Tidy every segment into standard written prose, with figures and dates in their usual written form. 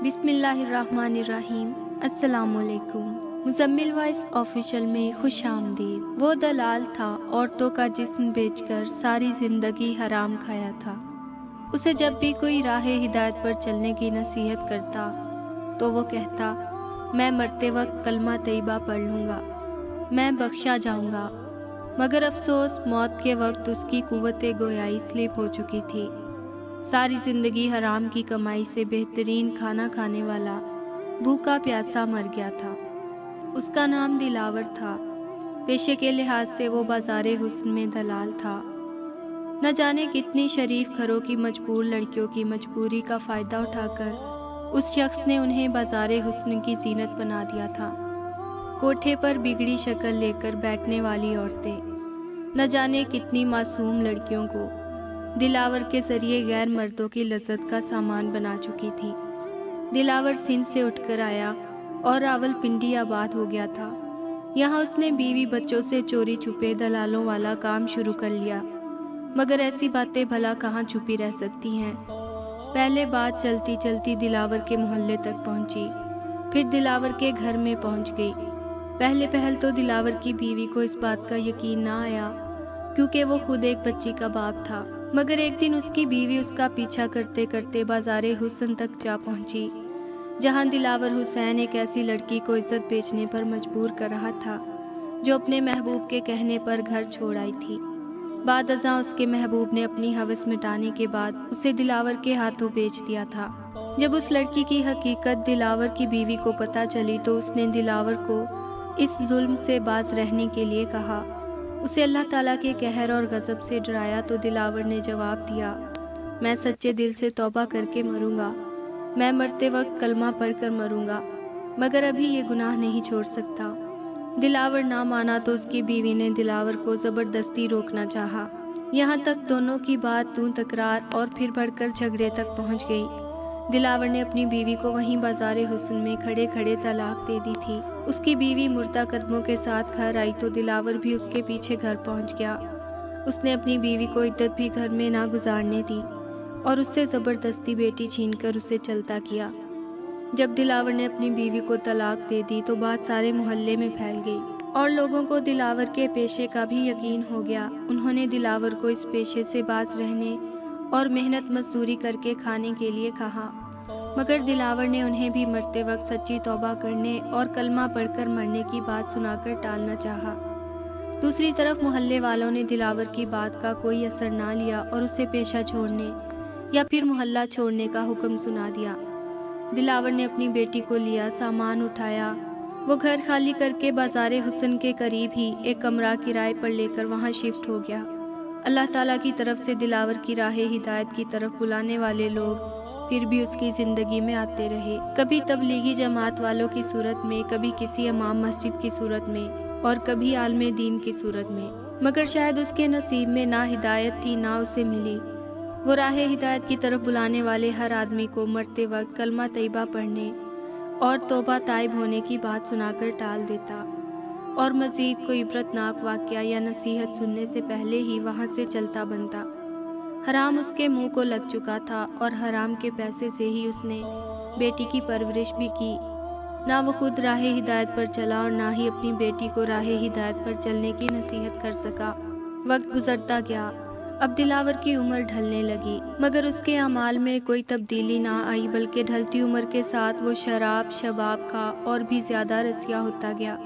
بسم اللہ الرحمن الرحیم۔ السلام علیکم۔ مزمل وائس آفیشل میں خوش آمدید۔ وہ دلال تھا، عورتوں کا جسم بیچ کر ساری زندگی حرام کھایا تھا۔ اسے جب بھی کوئی راہ ہدایت پر چلنے کی نصیحت کرتا تو وہ کہتا، میں مرتے وقت کلمہ طیبہ پڑھ لوں گا، میں بخشا جاؤں گا۔ مگر افسوس، موت کے وقت اس کی قوت گویائی سلپ ہو چکی تھی۔ ساری زندگی حرام کی کمائی سے بہترین کھانا کھانے والا بھوکا پیاسا مر گیا تھا۔ اس کا نام دلاور تھا۔ پیشے کے لحاظ سے وہ بازار حسن میں دلال تھا۔ نہ جانے کتنی شریف گھروں کی مجبور لڑکیوں کی مجبوری کا فائدہ اٹھا کر اس شخص نے انہیں بازار حسن کی زینت بنا دیا تھا۔ کوٹھے پر بگڑی شکل لے کر بیٹھنے والی عورتیں نہ جانے کتنی معصوم لڑکیوں کو دلاور کے ذریعے غیر مردوں کی لذت کا سامان بنا چکی تھی۔ دلاور سندھ سے اٹھ کر آیا اور راولپنڈی آباد ہو گیا تھا۔ یہاں اس نے بیوی بچوں سے چوری چھپے دلالوں والا کام شروع کر لیا، مگر ایسی باتیں بھلا کہاں چھپی رہ سکتی ہیں۔ پہلے بات چلتی چلتی دلاور کے محلے تک پہنچی، پھر دلاور کے گھر میں پہنچ گئی۔ پہلے پہل تو دلاور کی بیوی کو اس بات کا یقین نہ آیا، کیونکہ وہ خود ایک بچی کا باپ تھا۔ مگر ایک دن اس کی بیوی اس کا پیچھا کرتے کرتے بازار حسن تک جا پہنچی، جہاں دلاور حسین ایک ایسی لڑکی کو عزت بیچنے پر مجبور کر رہا تھا جو اپنے محبوب کے کہنے پر گھر چھوڑ آئی تھی۔ بعد ازاں اس کے محبوب نے اپنی ہوس مٹانے کے بعد اسے دلاور کے ہاتھوں بیچ دیا تھا۔ جب اس لڑکی کی حقیقت دلاور کی بیوی کو پتہ چلی تو اس نے دلاور کو اس ظلم سے باز رہنے کے لیے کہا۔ اسے اللہ تعالیٰ کے قہر اور غضب سے ڈرایا تو دلاور نے جواب دیا، میں سچے دل سے توبہ کر کے مروں گا، میں مرتے وقت کلمہ پڑھ کر مروں گا، مگر ابھی یہ گناہ نہیں چھوڑ سکتا۔ دلاور نہ مانا تو اس کی بیوی نے دلاور کو زبردستی روکنا چاہا۔ یہاں تک دونوں کی بات تو تکرار اور پھر بڑھ کر جھگڑے تک پہنچ گئی۔ دلاور نے اپنی بیوی کو وہیں بازار حسن میں کھڑے کھڑے طلاق دے دی تھی۔ اس کی بیوی مردہ قدموں کے ساتھ گھر آئی تو دلاور بھی اس کے پیچھے گھر پہنچ گیا۔ اس نے اپنی بیوی کو عدت بھی گھر میں نہ گزارنے دی اور اس سے زبردستی بیٹی چھین کر اسے چلتا کیا۔ جب دلاور نے اپنی بیوی کو طلاق دے دی تو بات سارے محلے میں پھیل گئی اور لوگوں کو دلاور کے پیشے کا بھی یقین ہو گیا۔ انہوں نے دلاور کو اس پیشے سے باز رہنے اور محنت مزدوری کر کے کھانے کے لیے کہا، مگر دلاور نے انہیں بھی مرتے وقت سچی توبہ کرنے اور کلمہ پڑھ کر مرنے کی بات سنا کر ٹالنا چاہا۔ دوسری طرف محلے والوں نے دلاور کی بات کا کوئی اثر نہ لیا اور اسے پیشہ چھوڑنے یا پھر محلہ چھوڑنے کا حکم سنا دیا۔ دلاور نے اپنی بیٹی کو لیا، سامان اٹھایا، وہ گھر خالی کر کے بازار حسن کے قریب ہی ایک کمرہ کرائے پر لے کر وہاں شفٹ ہو گیا۔ اللہ تعالیٰ کی طرف سے دلاور کی راہ ہدایت کی طرف بلانے والے لوگ پھر بھی اس کی زندگی میں آتے رہے، کبھی تبلیغی جماعت والوں کی صورت میں، کبھی کسی امام مسجد کی صورت میں اور کبھی عالم دین کی صورت میں، مگر شاید اس کے نصیب میں نہ ہدایت تھی نہ اسے ملی۔ وہ راہ ہدایت کی طرف بلانے والے ہر آدمی کو مرتے وقت کلمہ طیبہ پڑھنے اور توبہ تائب ہونے کی بات سنا کر ٹال دیتا اور مزید کوئی عبرتناک واقعہ یا نصیحت سننے سے پہلے ہی وہاں سے چلتا بنتا۔ حرام اس کے منہ کو لگ چکا تھا اور حرام کے پیسے سے ہی اس نے بیٹی کی پرورش بھی کی۔ نہ وہ خود راہ ہدایت پر چلا اور نہ ہی اپنی بیٹی کو راہ ہدایت پر چلنے کی نصیحت کر سکا۔ وقت گزرتا گیا، اب دلاور کی عمر ڈھلنے لگی، مگر اس کے اعمال میں کوئی تبدیلی نہ آئی، بلکہ ڈھلتی عمر کے ساتھ وہ شراب شباب کا اور بھی زیادہ رسیا ہوتا گیا۔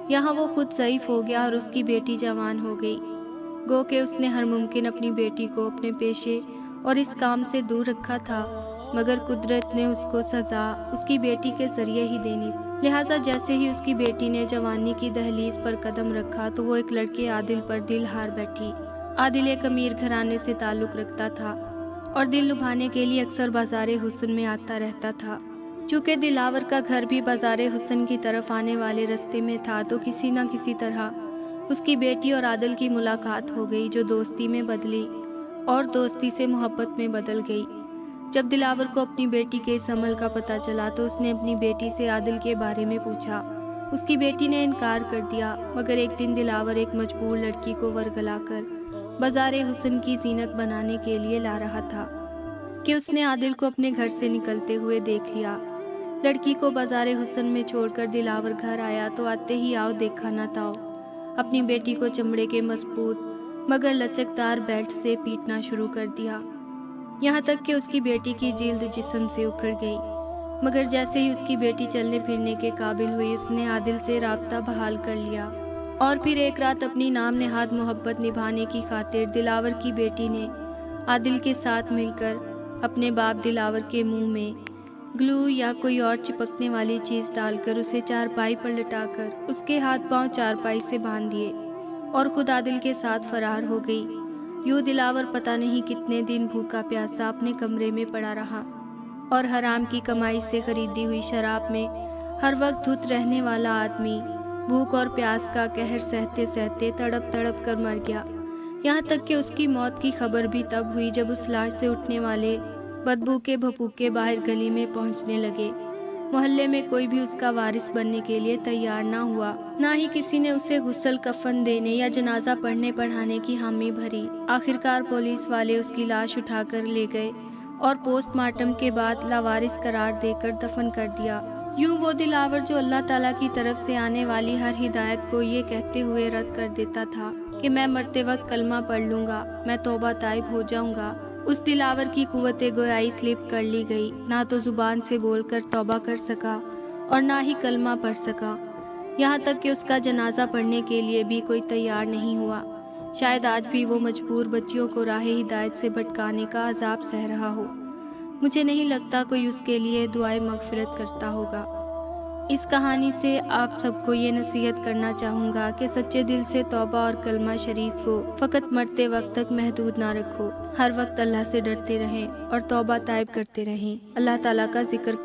یہاں وہ خود ضعیف ہو گیا اور اس کی بیٹی جوان ہو گئی۔ گو کہ اس نے ہر ممکن اپنی بیٹی کو اپنے پیشے اور اس کام سے دور رکھا تھا، مگر قدرت نے اس کو سزا اس کی بیٹی کے ذریعے ہی دینی، لہٰذا جیسے ہی اس کی بیٹی نے جوانی کی دہلیز پر قدم رکھا تو وہ ایک لڑکے عادل پر دل ہار بیٹھی۔ عادل ایک امیر گھرانے سے تعلق رکھتا تھا اور دل لبھانے کے لیے اکثر بازار حسن میں آتا رہتا تھا۔ چونکہ دلاور کا گھر بھی بازار حسن کی طرف آنے والے رستے میں تھا تو کسی نہ کسی طرح اس کی بیٹی اور عادل کی ملاقات ہو گئی، جو دوستی میں بدلی اور دوستی سے محبت میں بدل گئی۔ جب دلاور کو اپنی بیٹی کے اس عمل کا پتہ چلا تو اس نے اپنی بیٹی سے عادل کے بارے میں پوچھا۔ اس کی بیٹی نے انکار کر دیا، مگر ایک دن دلاور ایک مجبور لڑکی کو ورگلا کر بازار حسن کی زینت بنانے کے لیے لا رہا تھا کہ اس نے عادل کو اپنے گھر سے نکلتے ہوئے دیکھ لیا۔ لڑکی کو بازار حسن میں چھوڑ کر دلاور گھر آیا تو آتے ہی آؤ دیکھا نہ تاؤ اپنی بیٹی کو چمڑے کے مضبوط مگر لچکدار بیلٹ سے پیٹنا شروع کر دیا، یہاں تک کہ اس کی بیٹی کی جلد جسم سے اکھڑ گئی۔ مگر جیسے ہی اس کی بیٹی چلنے پھرنے کے قابل ہوئی، اس نے عادل سے رابطہ بحال کر لیا، اور پھر ایک رات اپنی نام نہاد محبت نبھانے کی خاطر دلاور کی بیٹی نے عادل کے ساتھ مل کر اپنے باپ دلاور کے منہ میں گلو یا کوئی اور چپکنے والی چیز ڈال کر اسے چارپائی پر لٹا کر اس کے ہاتھ پاؤں چارپائی سے باندھ دیے اور خود عادل کے ساتھ فرار ہو گئی۔ یوں دلاور پتہ نہیں کتنے دن بھوکا پیاسا اپنے کمرے میں پڑا رہا اور حرام کی کمائی سے خریدی ہوئی شراب میں ہر وقت دھت رہنے والا آدمی بھوک اور پیاس کا قہر سہتے سہتے تڑپ تڑپ کر مر گیا، یہاں تک کہ اس کی موت کی خبر بھی تب ہوئی جب اس لاش سے اٹھنے والے بدبو کے بھپوکے باہر گلی میں پہنچنے لگے۔ محلے میں کوئی بھی اس کا وارث بننے کے لیے تیار نہ ہوا، نہ ہی کسی نے اسے غسل کفن دینے یا جنازہ پڑھنے پڑھانے کی حامی بھری۔ آخرکار پولیس والے اس کی لاش اٹھا کر لے گئے اور پوسٹ مارٹم کے بعد لاوارث قرار دے کر دفن کر دیا۔ یوں وہ دلاور جو اللہ تعالیٰ کی طرف سے آنے والی ہر ہدایت کو یہ کہتے ہوئے رد کر دیتا تھا کہ میں مرتے وقت کلمہ پڑھ لوں گا، میں توبہ طائب ہو جاؤں گا، اس دلاور کی قوت گویائی سلپ کر لی گئی، نہ تو زبان سے بول کر توبہ کر سکا اور نہ ہی کلمہ پڑھ سکا، یہاں تک کہ اس کا جنازہ پڑھنے کے لیے بھی کوئی تیار نہیں ہوا۔ شاید آج بھی وہ مجبور بچیوں کو راہ ہدایت سے بھٹکانے کا عذاب سہ رہا ہو۔ مجھے نہیں لگتا کوئی اس کے لیے دعائے مغفرت کرتا ہوگا۔ اس کہانی سے آپ سب کو یہ نصیحت کرنا چاہوں گا کہ سچے دل سے توبہ اور کلمہ شریف کو فقط مرتے وقت تک محدود نہ رکھو، ہر وقت اللہ سے ڈرتے رہیں اور توبہ طائب کرتے رہیں، اللہ تعالیٰ کا ذکر